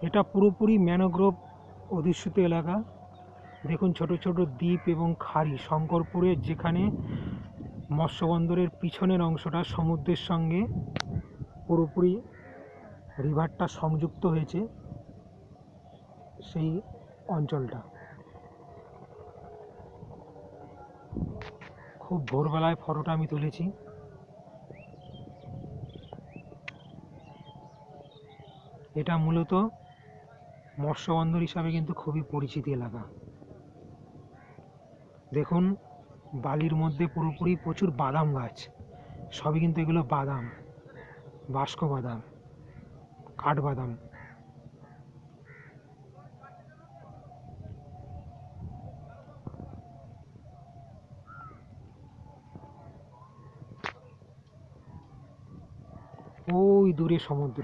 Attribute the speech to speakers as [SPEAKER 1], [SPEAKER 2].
[SPEAKER 1] এটা পুরোপুরি ম্যানগ্রোভ অধিষ্ঠিত এলাকা। দেখুন ছোট ছোট দ্বীপ এবং খাড়ি শঙ্করপুরের, যেখানে মৎস্য বন্দরের পিছনের অংশটা সমুদ্রের সঙ্গে পুরোপুরি রিভারটা সংযুক্ত হয়েছে, সেই অঞ্চলটা। খুব ভোরবেলায় ফটোটা আমি তুলেছি। এটা মূলত মৎস্য বন্দর হিসাবে কিন্তু খুবই পরিচিত এলাকা। দেখুন বালির মধ্যে পুরোপুরি প্রচুর বাদাম গাছ, সবই কিন্তু এগুলো বাদাম, বাস্ক বাদাম, কাঠবাদাম। ওই দূরে সমুদ্র।